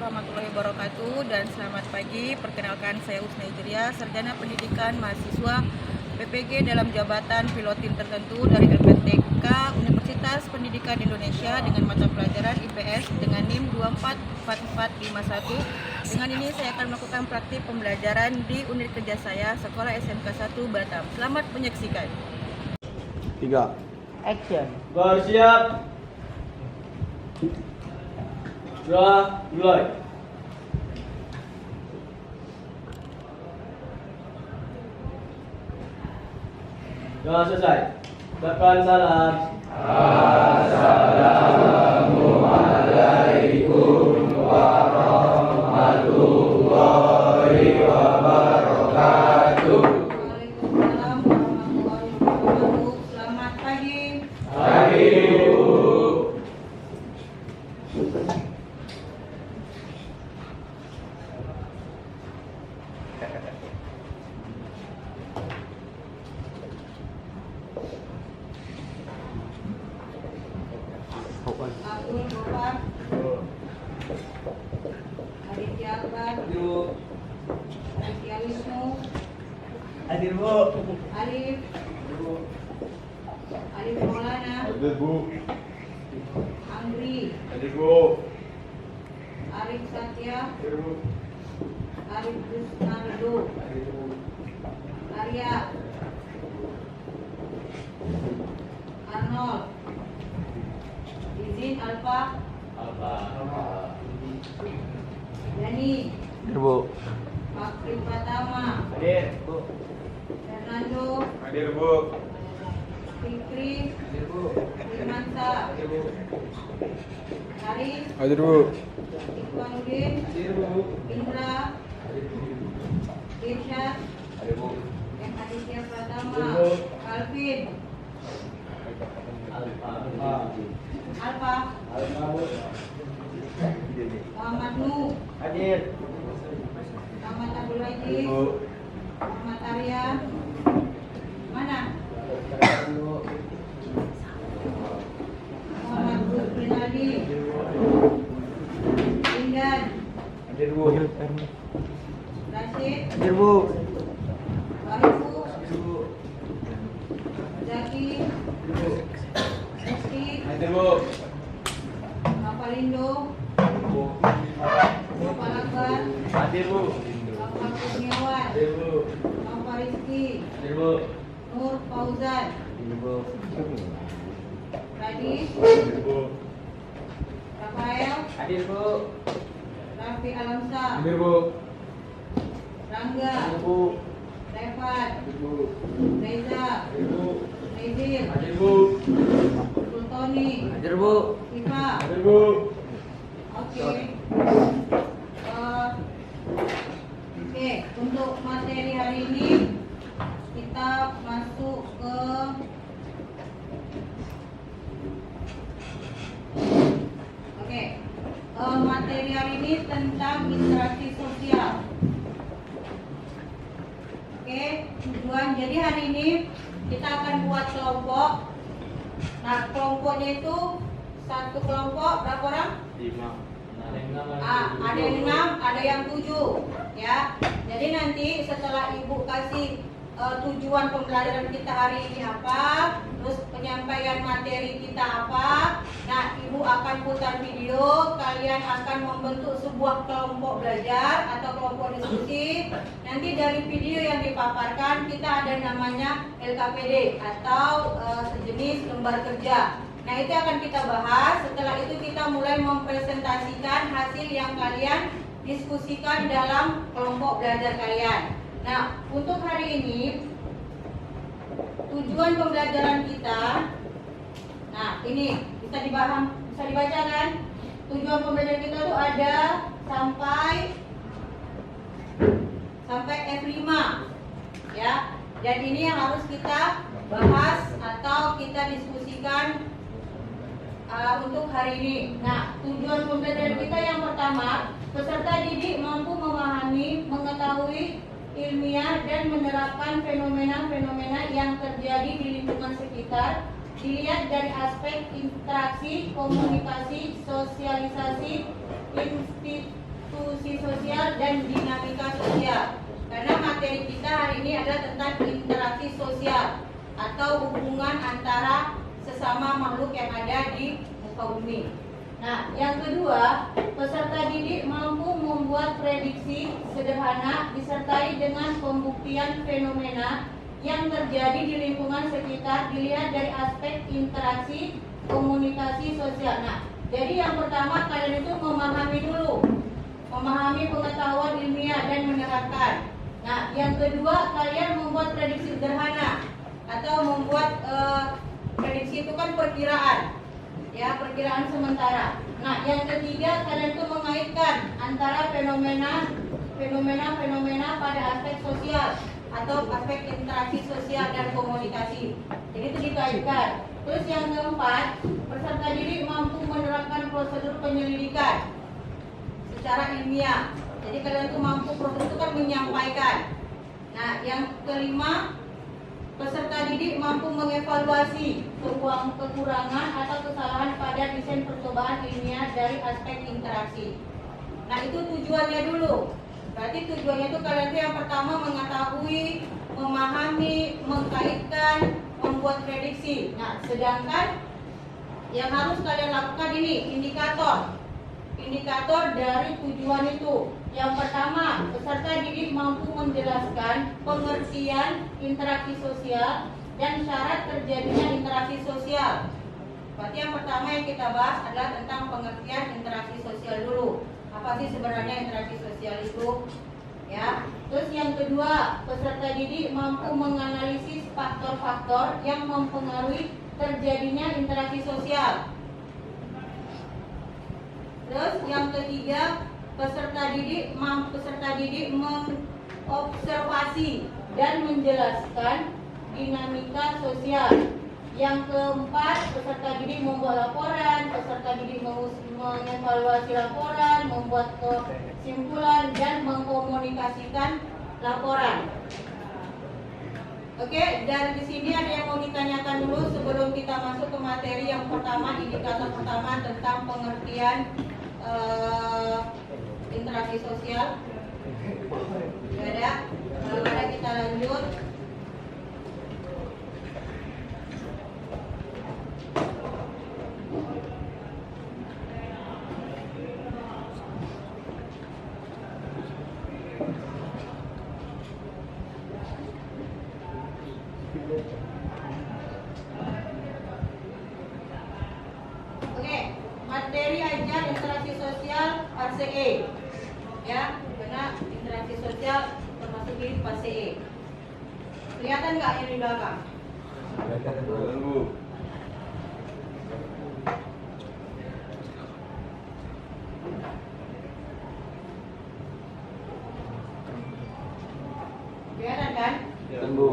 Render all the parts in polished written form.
warahmatullahi wabarakatuh dan selamat pagi. Perkenalkan, saya Usna Ijriah, Sarjana Pendidikan Mahasiswa PPG dalam jabatan pilotin tertentu dari LPTK Universitas Pendidikan Indonesia dengan mata pelajaran IPS dengan NIM 244451. Dengan ini saya akan melakukan praktik pembelajaran di unit kerja saya, Sekolah SMK 1 Batam. Selamat menyaksikan. 3. Action. Bersiap. Sudah mulai. Sudah selesai. Ucapkan salam. Assalamualaikum warahmatullahi wabarakatuh. Waalaikumsalam warahmatullahi wabarakatuh. Selamat pagi. Pagi, Bu. Abdul Gofar, Aditya Akbar, Aditya Wisnu, Hadir, Bu. Alif Maulana, Hadir, Bu. Angri, Hadir, Bu. Arif Satya, Hadir, Bu. Arif Rusnardo, Arya, Arnold, Izin Alfa, Yani, Hadir, Bu. Makrim Pratama, Hadir, Bu. Fernando, Hadir, Bu. Fikri, Hadir, Bu. Firmansa, Hadir, Bu. Haris, Hadir, Bu. Ikhwanuddin, Hadir, Bu. Indra, Irsyad, Hadir, Bu. M. Aditya Pratama, Ibu. Alvin, Alfa, Muhammad Nuh, Hadir. Muhammad Abdul Haji, Bu. Muhammad Arya, mana? Muhammad Rinaldi, Indan, Hadir, Bu. Rashid, Hadir, Bu. Wahibu, Hadir, Bu. Zaki, Rizky, Hadir, Bu. Apalindo, Bapak Akbar, Hadir, Bu. Bapak Kurniawan, Hadir, Bu. Bapak Rizky, Hadir, Bu. Nur Fauzan, Hadir, Bu. Radis, Hadir, Bu. Rafael, Hadir, Bu. Rafi Alamsa, Hadir, Bu. Rangga, Hadir, Bu. Revan, Hadir, Bu. Reza, Hadir, Bu. Rezil, Hadir, Bu. Sultoni, Hadir, Bu. Iva. Hadir, Bu. Oke. Oke, untuk materi hari ini kita masuk ke materi hari ini tentang interaksi sosial. Oke, tujuan. Jadi hari ini kita akan buat kelompok. Nah, kelompoknya itu satu kelompok berapa orang? 5. Ada yang 6, ada yang 7, ya. Jadi nanti setelah ibu kasih tujuan pembelajaran kita hari ini apa, terus penyampaian materi kita apa, nah ibu akan putar video, kalian akan membentuk sebuah kelompok belajar atau kelompok diskusi. Nanti dari video yang dipaparkan kita ada namanya LKPD atau sejenis lembar kerja. Nah, itu akan kita bahas. Setelah itu kita mulai mempresentasikan hasil yang kalian diskusikan dalam kelompok belajar kalian. Nah, untuk hari ini tujuan pembelajaran kita, nah ini bisa dibaca kan? Tujuan pembelajaran kita itu ada sampai F5, ya. Dan ini yang harus kita bahas atau kita diskusikan untuk hari ini. Nah, tujuan pembelajaran kita yang pertama, peserta didik mampu memahami, mengetahui ilmiah dan menerapkan fenomena-fenomena yang terjadi di lingkungan sekitar, dilihat dari aspek interaksi, komunikasi, sosialisasi, prediksi sosial dan dinamika sosial. Karena materi kita hari ini adalah tentang interaksi sosial atau hubungan antara sesama makhluk yang ada di muka bumi. Nah, yang kedua, peserta didik mampu membuat prediksi sederhana disertai dengan pembuktian fenomena yang terjadi di lingkungan sekitar dilihat dari aspek interaksi komunikasi sosial. Nah, jadi yang pertama kalian itu memahami dulu, memahami pengetahuan ilmiah dan menerapkan. Nah, yang kedua kalian membuat prediksi sederhana atau membuat prediksi itu kan perkiraan. Ya, perkiraan sementara. Nah, yang ketiga kalian tuh mengaitkan antara fenomena pada aspek sosial atau aspek interaksi sosial dan komunikasi. Jadi itu dikaitkan. Terus yang keempat, peserta didik mampu menerapkan prosedur penyelidikan secara ilmiah. Jadi kalian tuh mampu prosedur itu kan menyampaikan. Nah, yang kelima, peserta didik mampu mengevaluasi kekurangan atau kesalahan pada desain percobaan ilmiah dari aspek interaksi. Nah, itu tujuannya dulu. Berarti tujuannya itu kalian itu yang pertama mengetahui, memahami, mengkaitkan, membuat prediksi. Nah, sedangkan yang harus kalian lakukan ini indikator. Indikator dari tujuan itu. Yang pertama, peserta didik mampu menjelaskan pengertian interaksi sosial dan syarat terjadinya interaksi sosial. Berarti yang pertama yang kita bahas adalah tentang pengertian interaksi sosial dulu. Apa sih sebenarnya interaksi sosial itu? Ya. Terus yang kedua, peserta didik mampu menganalisis faktor-faktor yang mempengaruhi terjadinya interaksi sosial. Terus yang ketiga, peserta didik mengobservasi dan menjelaskan dinamika sosial. Yang keempat, peserta didik membuat laporan, peserta didik mengevaluasi laporan, membuat kesimpulan dan mengkomunikasikan laporan. Oke, dari di sini ada yang mau ditanyakan dulu sebelum kita masuk ke materi yang pertama, indikator pertama tentang pengertian interaksi sosial. Tidak ada. Kalau ada kita lanjut. Oke, materi ajar interaksi sosial fase E. Ya, karena interaksi sosial termasuk di fase E. Kelihatan nggak yang di belakang? Kelihatan, Bu. Kelihatan kan? Kelihatan, Bu.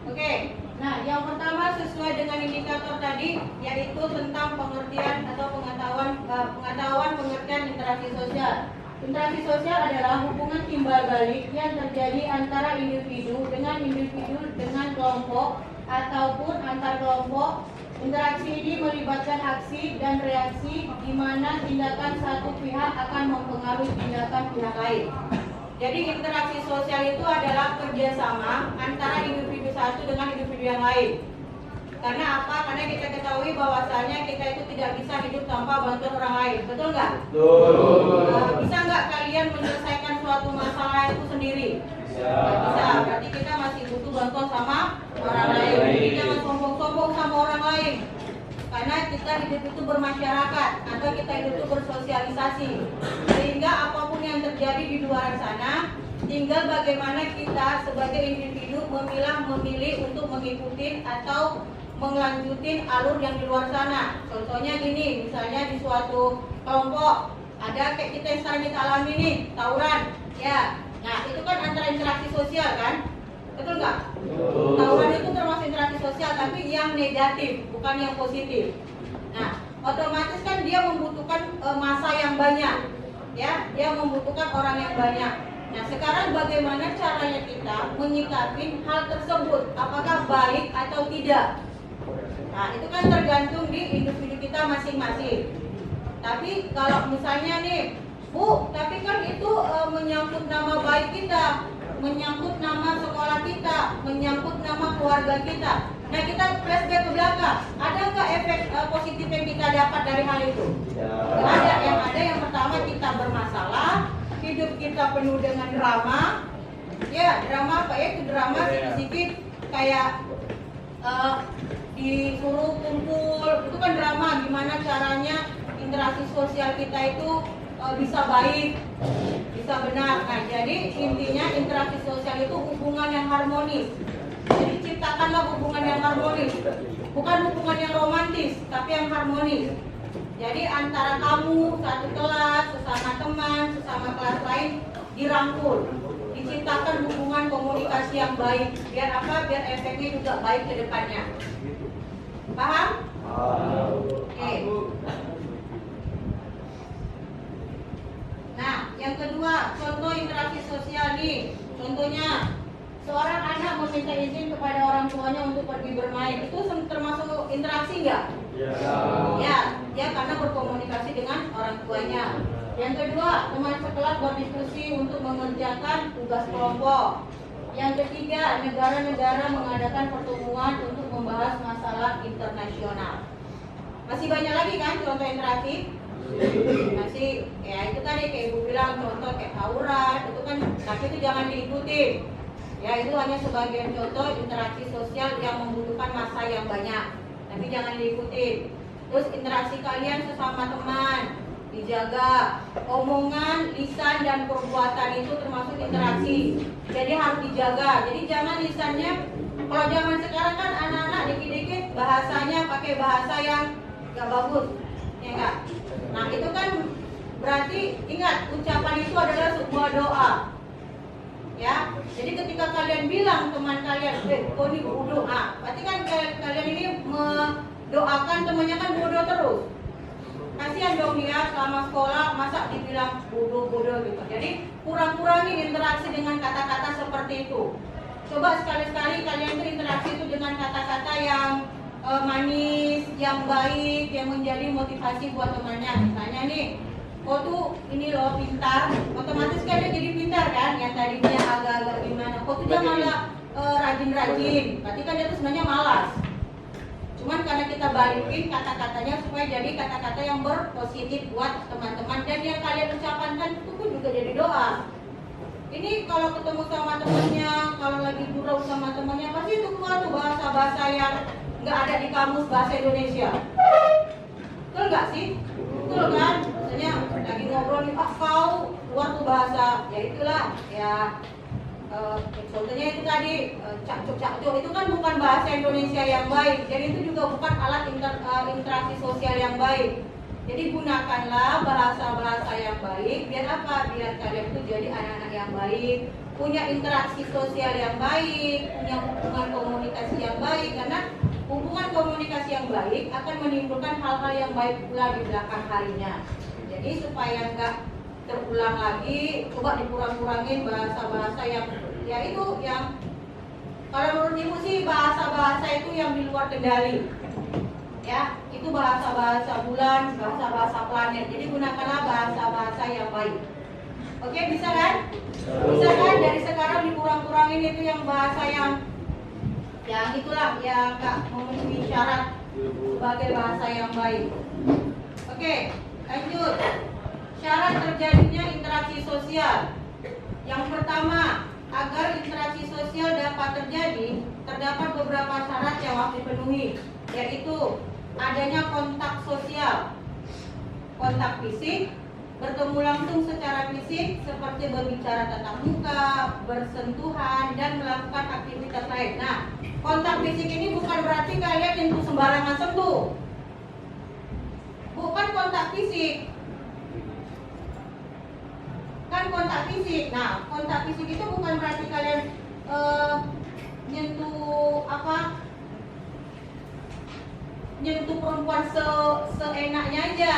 Oke, nah yang pertama sesuai dengan indikator tadi, yaitu tentang pengertian atau pengetahuan pengertian interaksi sosial. Interaksi sosial adalah hubungan timbal balik yang terjadi antara individu dengan kelompok ataupun antar kelompok. Interaksi ini melibatkan aksi dan reaksi di mana tindakan satu pihak akan mempengaruhi tindakan pihak lain. Jadi interaksi sosial itu adalah kerjasama antara individu satu dengan individu yang lain. Karena apa? Karena kita ketahui bahwasanya kita itu tidak bisa hidup tanpa bantuan orang lain. Betul nggak? Betul. Bisa nggak kalian menyelesaikan suatu masalah itu sendiri? Bisa. Bisa. Berarti kita masih butuh bantuan sama orang lain. Jadi jangan sombong-sombong sama orang lain. Karena kita hidup itu bermasyarakat atau kita hidup itu bersosialisasi. Sehingga apapun yang terjadi di luar sana, tinggal bagaimana kita sebagai individu memilih untuk mengikuti atau melanjutin alur yang di luar sana. Contohnya gini, misalnya di suatu kelompok ada kayak kita yang sekarang kita alami nih, tawuran, ya. Nah itu kan antara interaksi sosial kan, betul nggak? Tawuran itu termasuk interaksi sosial, tapi yang negatif, bukan yang positif. Nah otomatis kan dia membutuhkan massa yang banyak, ya, dia membutuhkan orang yang banyak. Nah sekarang bagaimana caranya kita menyikapi hal tersebut, apakah baik atau tidak? Nah itu kan tergantung di individu kita masing-masing. Tapi kalau misalnya nih, Bu, tapi kan itu menyangkut nama baik kita, menyangkut nama sekolah kita, menyangkut nama keluarga kita. Nah, kita flashback ke belakang, ada nggak efek positif yang kita dapat dari hal itu? Nggak ada. Yang ada yang pertama, kita bermasalah, hidup kita penuh dengan drama. Ya, drama apa ya? Itu drama sedikit kayak disuruh kumpul, itu kan drama. Gimana caranya interaksi sosial kita itu bisa baik, bisa benar. Nah, jadi intinya interaksi sosial itu hubungan yang harmonis. Jadi ciptakanlah hubungan yang harmonis, bukan hubungan yang romantis, tapi yang harmonis. Jadi antara kamu satu kelas, sesama teman, sesama kelas lain dirangkul, diciptakan hubungan komunikasi yang baik. Biar apa? Biar efeknya juga baik ke depannya. Paham? Oke. Nah, yang kedua, contoh interaksi sosial nih. Contohnya, seorang anak meminta izin kepada orang tuanya untuk pergi bermain. Itu termasuk interaksi nggak? Ya, dia karena berkomunikasi dengan orang tuanya. Yang kedua, teman sekelas berdiskusi untuk mengerjakan tugas kelompok. Yang ketiga, negara-negara mengadakan pertemuan untuk membahas masalah internasional. Masih banyak lagi kan contoh interaksi? Masih, ya itu tadi kayak ibu bilang, contoh kayak tawuran, itu kan, tapi itu jangan diikuti. Ya, itu hanya sebagian contoh interaksi sosial yang membutuhkan masa yang banyak, tapi jangan diikuti. Terus interaksi kalian sesama teman dijaga, omongan, lisan dan perbuatan itu termasuk interaksi. Jadi harus dijaga. Jadi jangan lisannya, kalau zaman sekarang kan anak-anak dikit-dikit bahasanya pakai bahasa yang gak bagus, ya enggak? Nah, itu kan berarti ingat ucapan itu adalah sebuah doa. Ya, jadi ketika kalian bilang teman kalian, kau ini bodoh, berarti kan kalian ini mendoakan temannya kan bodoh terus. Kasihan dong dia selama sekolah masa dibilang bodoh-bodoh gitu. Jadi kurang-kurangin interaksi dengan kata-kata seperti itu. Coba sekali-sekali kalian tuh interaksi itu dengan kata-kata yang manis, yang baik, yang menjadi motivasi buat temannya. Misalnya nih, kau tuh ini loh pintar, otomatis kan dia jadi pintar kan? Yang tadinya agak-agak gimana, kau tuh dia malah rajin-rajin. Berarti kan dia tuh sebenarnya malas. Cuman karena kita balikin kata-katanya supaya jadi kata-kata yang berpositif buat teman-teman, dan yang kalian ucapkan itu pun juga jadi doa. Ini kalau ketemu sama temannya, kalau lagi gurau sama temannya, pasti itu keluar tuh bahasa-bahasa yang nggak ada di kamus bahasa Indonesia. Betul nggak sih? Betul kan? Misalnya lagi ngobrol nih, kau keluar tuh bahasa, ya itulah ya. Contohnya itu tadi cak-cok itu kan bukan bahasa Indonesia yang baik, jadi itu juga bukan alat interaksi sosial yang baik. Jadi gunakanlah bahasa-bahasa yang baik, biar apa? Biar kalian itu jadi anak-anak yang baik, punya interaksi sosial yang baik, punya hubungan komunikasi yang baik, karena hubungan komunikasi yang baik akan menimbulkan hal-hal yang baik pula di belakang harinya. Jadi supaya nggak terulang lagi, coba dikurang-kurangin bahasa-bahasa yang ya itu yang kalau menurut ibu sih bahasa-bahasa itu yang di luar kendali. Ya, itu bahasa-bahasa bulan, bahasa-bahasa planet. Jadi gunakanlah bahasa-bahasa yang baik. Oke, bisa kan? Bisa kan? Dari sekarang dikurang-kurangin itu yang bahasa yang itulah yang nggak memenuhi syarat sebagai bahasa yang baik. Oke, lanjut. Syarat terjadinya interaksi sosial. Yang pertama, agar interaksi sosial dapat terjadi, terdapat beberapa syarat yang harus dipenuhi, yaitu adanya kontak sosial, kontak fisik, bertemu langsung secara fisik seperti berbicara tatap muka, bersentuhan, dan melakukan aktivitas lain. Nah, kontak fisik ini bukan berarti kalian nyentuh sembarangan sentuh. Bukan kontak fisik. Kan kontak fisik. Nah, kontak fisik itu bukan berarti kalian nyentuh nyentuh perempuan seenaknya aja,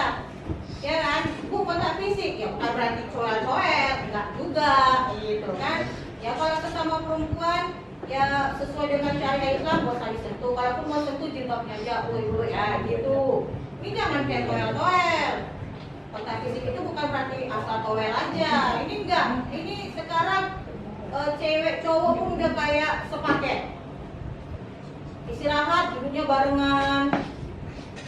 ya kan? Kontak fisik ya bukan berarti coel-coel, enggak juga, gitu kan? Ya kalau sesama perempuan ya sesuai dengan syariat Islam gak usah disentuh. Kalaupun mau sentuh jilbabnya aja, ya gitu. Ini jangan kayak coel-coel. Kontak fisik itu bukan berarti asal towel aja. Ini enggak. Ini sekarang cewek cowok pun udah kayak sepaket. Istirahat duduknya barengan.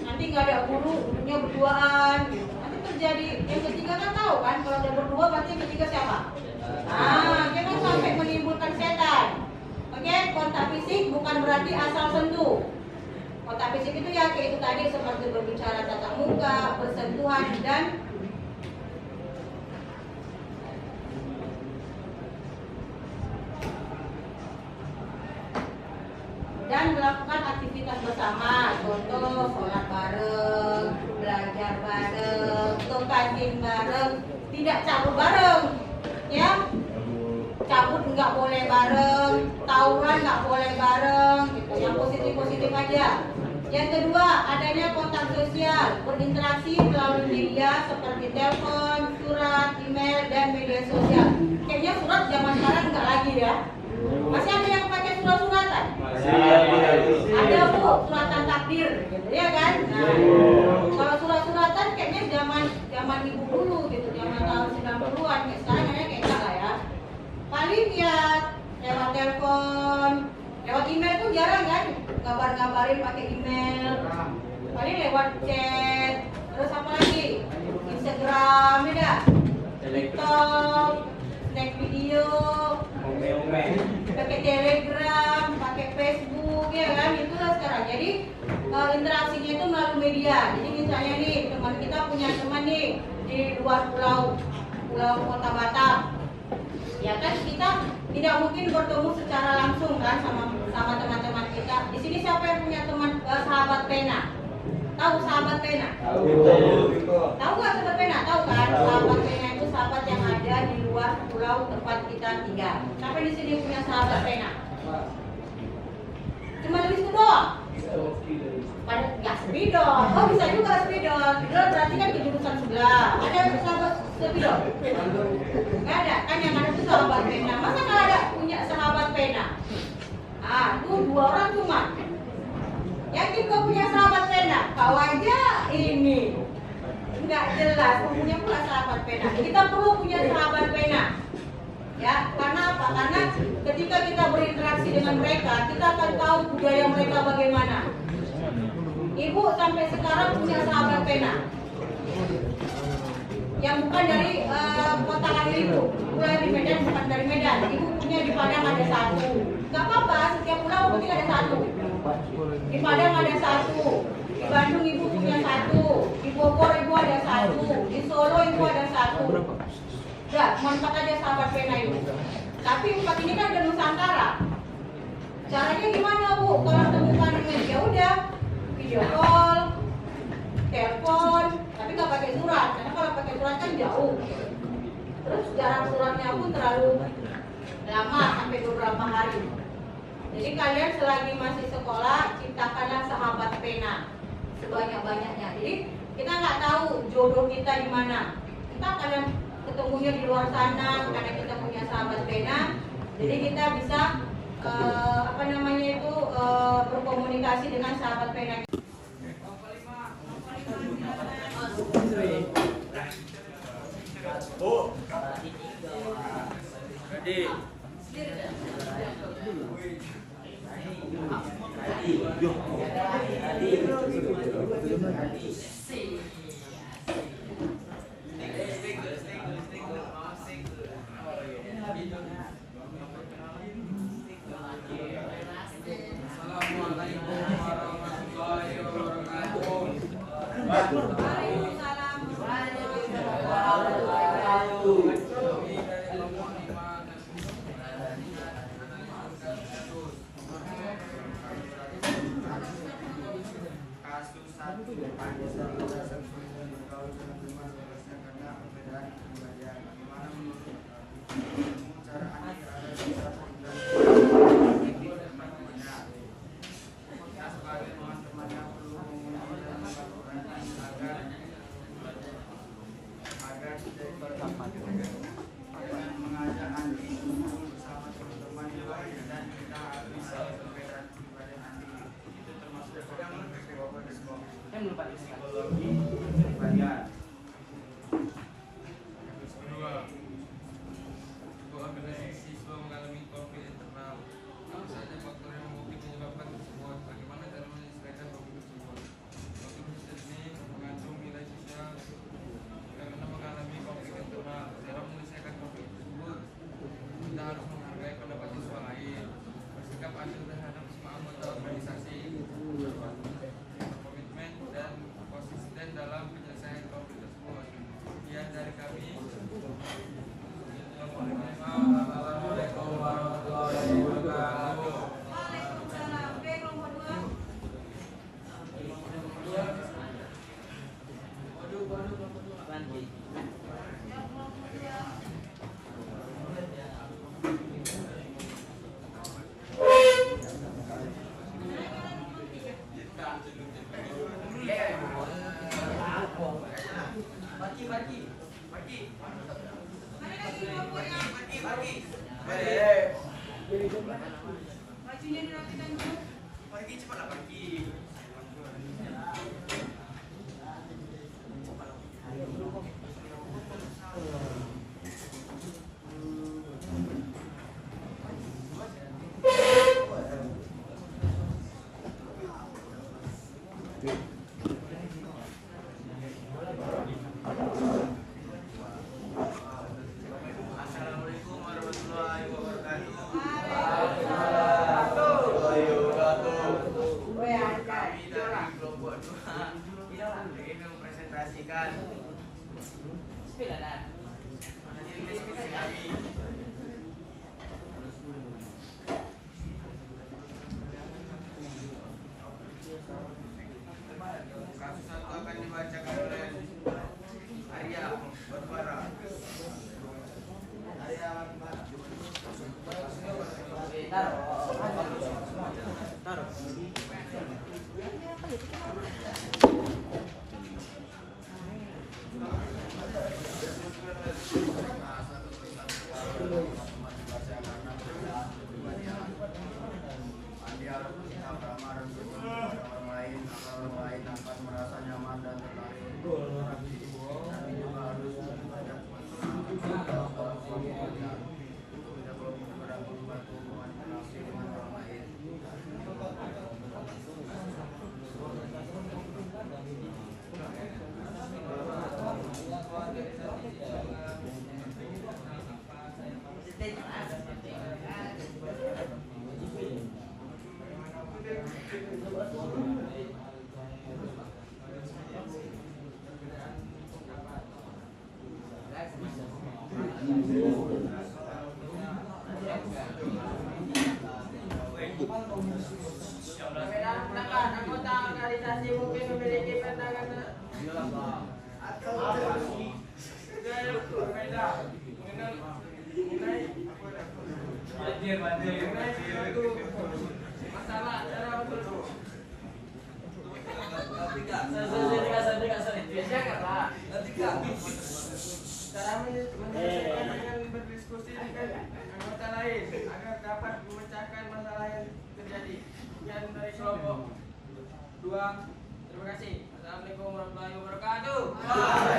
Nanti nggak ada guru duduknya berduaan. Gitu. Nanti terjadi yang ketiga kan tahu kan kalau udah berdua berarti yang ketiga siapa? Nah, jangan sampai menimbulkan setan. Oke, kontak fisik bukan berarti asal sentuh. Kontak fisik itu ya kayak itu tadi seperti berbicara tatap muka, bersentuhan dan melakukan aktivitas bersama, contoh sholat bareng, belajar bareng, ke kantin bareng, tidak cabut bareng, ya. Cabut nggak boleh bareng, tawuran nggak boleh bareng, gitu. Yang positif-positif aja. Yang kedua, adanya kontak sosial, berinteraksi melalui media seperti telepon, surat, email, dan media sosial. Kayaknya surat zaman sekarang nggak lagi ya. Masih ada yang pakai surat-suratan? Ada bu, suratan takdir, gitu ya kan? Nah, kalau surat-suratan kayaknya zaman ibu dulu gitu, zaman tahun 90-an. Kayak sekarang kayaknya kayak enggak lah ya. Paling ya lewat telepon, lewat email pun jarang kan? Ngabarin pakai email. Paling lewat chat. Terus apa lagi? Instagram, ya? TikTok, snack video, pakai Telegram, pakai Facebook, ya kan? Itulah sekarang. Jadi interaksinya itu melalui media. Jadi misalnya nih teman kita punya teman nih di luar pulau Kota Batam. Ya kan kita tidak mungkin bertemu secara langsung kan sama teman-teman kita. Di sini siapa yang punya teman sahabat pena? Tahu sahabat pena? Tahu. Tahu nggak sahabat pena? Tahu kan? Sahabat pena itu sahabat yang ada di luar pulau tempat kita tinggal. Siapa di sini punya sahabat pena? Cuma tulis itu doang. Pada nggak spidol. Oh bisa juga spidol. Spidol berarti kan di jurusan sebelah. Ada sahabat spidol? Nggak ada. Kan yang ada itu sahabat pena. Masa nggak ada punya sahabat pena? Ah, itu 2 orang cuma. Yakin kau punya sahabat pena? Kau aja ini nggak jelas. Kau punya pula sahabat pena. Kita perlu punya sahabat pena. Ya, karena apa? Karena ketika kita berinteraksi dengan mereka, kita akan tahu budaya mereka bagaimana. Ibu sampai sekarang punya sahabat pena yang bukan dari kota lahir ibu. Ibu lahir di Medan, bukan dari Medan. Ibu punya di Padang ada 1. Gak apa-apa, setiap pulau mungkin ada 1. Di Padang ada 1. Di Bandung ibu punya 1. Di Bogor ibu ada 1. Di Solo ibu ada 1. Ya, cuma 4 aja sahabat pena ibu. Tapi 4 ini kan udah Nusantara. Caranya gimana bu? Kalau temukan dengan ya udah video call, telepon, tapi nggak pakai surat. Karena kalau pakai surat kan jauh. Terus jarak suratnya pun terlalu lama sampai beberapa hari. Jadi kalian selagi masih sekolah ciptakanlah sahabat pena sebanyak-banyaknya. Jadi kita nggak tahu jodoh kita di mana. Kita kalian ketemunya di luar sana karena kita punya sahabat pena. Jadi kita bisa berkomunikasi dengan sahabat pena. Oh. Jadi. Kasus 1 Bajunya dirapikan dulu. Pergi cepatlah pergi. Assalamualaikum warahmatullahi wabarakatuh. Kami dari kelompok 2 ingin mempresentasikan hasil diskusi kami. Kasus 1 akan dibacakan oleh Arya Barbara. Andi harus bersikap ramah dan bertemu pada orang lain agar orang lain dapat merasa nyaman dan tertarik. Andi juga harus belajar dalam kelompoknya untuk tidak perlu berlaku membantu hubungan interaksi dengan orang lain. Anggota organisasi mungkin memiliki pandangan atau berbeda mengenai masalah cara cara menyelesaikan dengan berdiskusi dengan anggota lain agar dapat memecahkan masalah yang terjadi. Sekian dari kelompok 2. Terima kasih. Assalamualaikum warahmatullahi wabarakatuh. Mana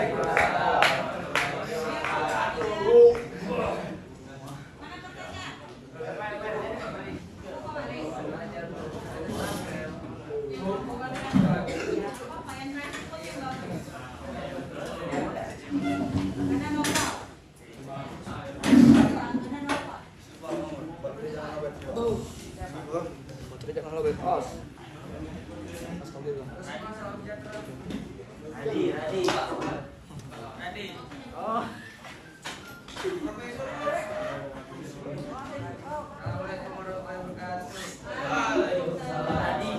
Adi. Assalamualaikum warahmatullahi wabarakatuh. Adi.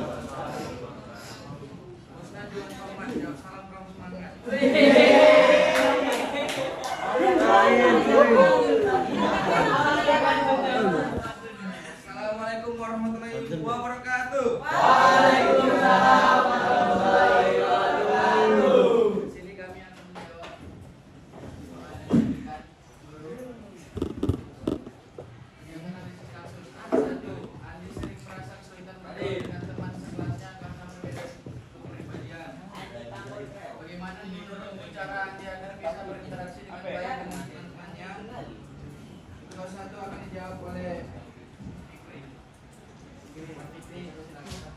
Musnadul Muhammad, salam kamu semangat. Assalamualaikum warahmatullahi wabarakatuh. Sini kami akan menjawab. Menganalisis kasus 1. Andi sering merasa kesulitan bergaul dengan teman sekelasnya karena berbeda kepribadian. Bagaimana menurut cara Andi agar bisa berinteraksi dengan baik dengan teman-temannya? Soal 1 akan dijawab oleh Fikri. Silakan.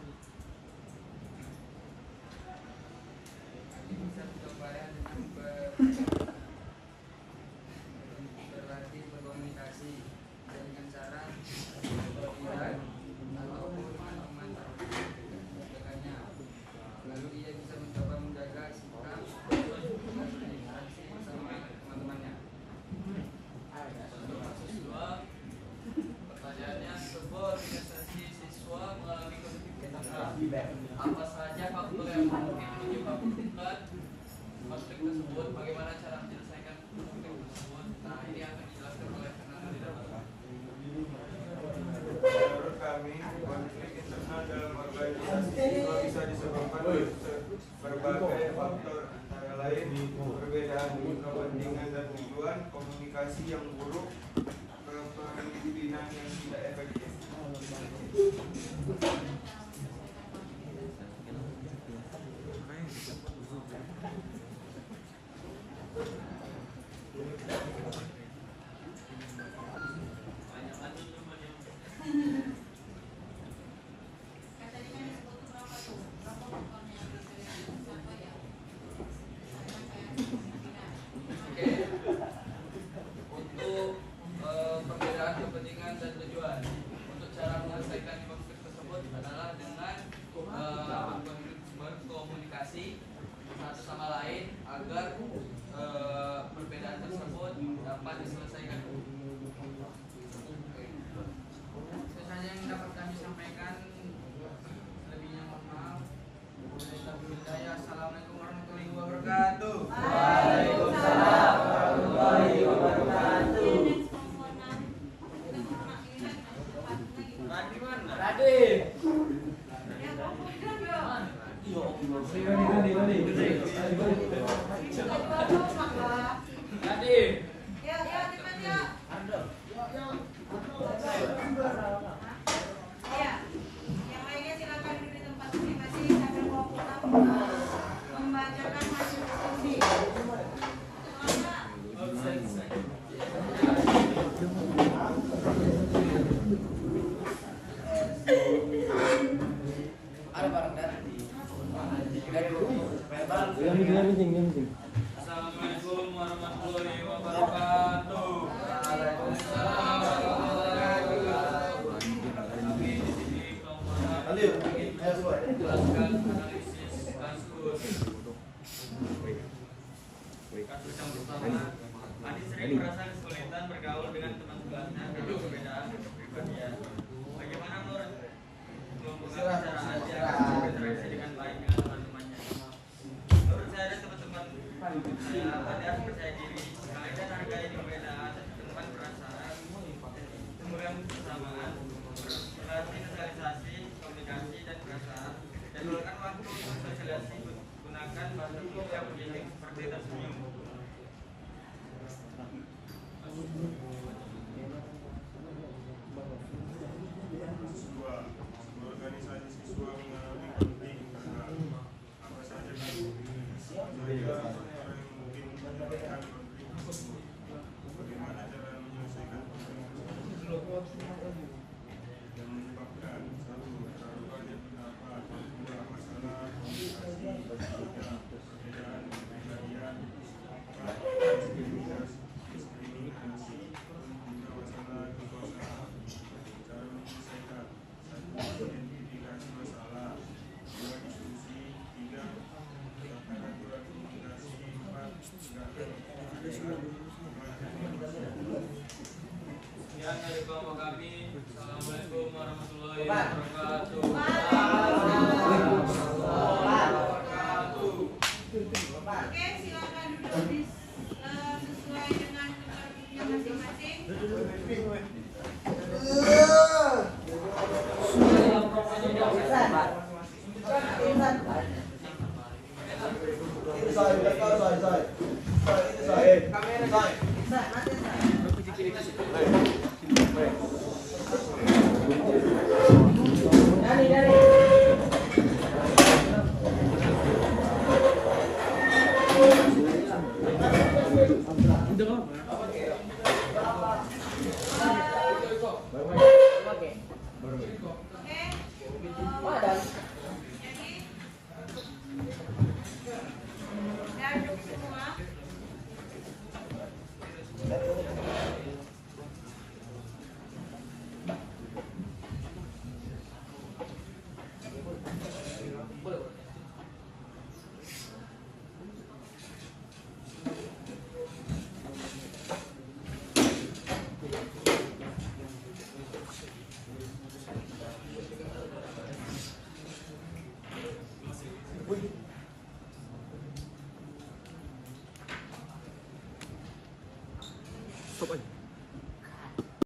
Bisa berupaya dengan berlatih berkomunikasi dengan cara berdialog ataupun teman terdegatnya. Lalu ia bisa mencoba menjaga sikap dan berinteraksi bersama teman-temannya. Untuk kasus 2, pertanyaannya sebut organisasi siswa mengalami konflik. Apa saja faktor yang mungkin menyebabkan konflik tersebut? Bagaimana cara menyelesaikan konflik tersebut? Nah, ini akan dijelaskan oleh tenaga di dalam. Menurut kami, konflik internal dalam organisasi siswa bisa disebabkan berbagai faktor, antara lain perbedaan kepentingan dan tujuan, komunikasi yang buruk, kepemimpinan yang tidak efektif. Untuk perbedaan kepentingan dan tujuan. Untuk cara menyelesaikan konflik tersebut adalah dengan berkomunikasi satu sama lain agar perbedaan tersebut dapat diselesaikan. Itu saja yang dapat kami sampaikan. Lebihnya mohon maaf. Assalamualaikum warahmatullahi wabarakatuh. Waalaikumsalam warahmatullahi wabarakatuh. Radi mana? Radi. Radi. Ya, cepat ya. Ya, yang lainnya silakan duduk di tempat masing-masing sambil bawa pulang membacakan hasil diskusi. Ada barang dari. Assalamualaikum warahmatullahi wabarakatuh. Waalaikumsalam warahmatullahi wabarakatuh. Kami di sini kaum menjelaskan analisis kasus. Kasus yang pertama, Adi sering merasa kesulitan bergaul dengan teman sekelasnya karena perbedaan kepribadian. Bagaimana menurut kelompok cara Adi agar berinteraksi dengan baik dengan teman-temannya? Menurut saya dan teman-teman saya, Adi harus percaya diri, kalian dan hargai perbedaan, teman perasaan, temukan kesamaan, berlatih sosialisasi, komunikasi dan perasaan, jadwalkan waktu untuk sosialisasi, gunakan bahasa tubuh yang menjadi seperti tersenyum. Siswa, organisasi siswa mengalami penting karena apa saja orang yang mungkin menyelesaikan konflik tersebut. Bagaimana cara menyelesaikan konflik tersebut yang menyebabkan satu terlalu banyak pendapat, dua masalah komunikasi, tiga perbedaan kepribadian, empat diskriminasi, lima masalah kekuasaan. Cara menyelesaikan: satu, identifikasi masalah, dua, diskusi, tiga, tetapkan aturan komunikasi, empat, tegakkan Sekian dari kelompok kami. Assalamualaikum warahmatullahi wabarakatuh. Oke, silakan duduk sesuai dengan tempatnya masing-masing. Kamera,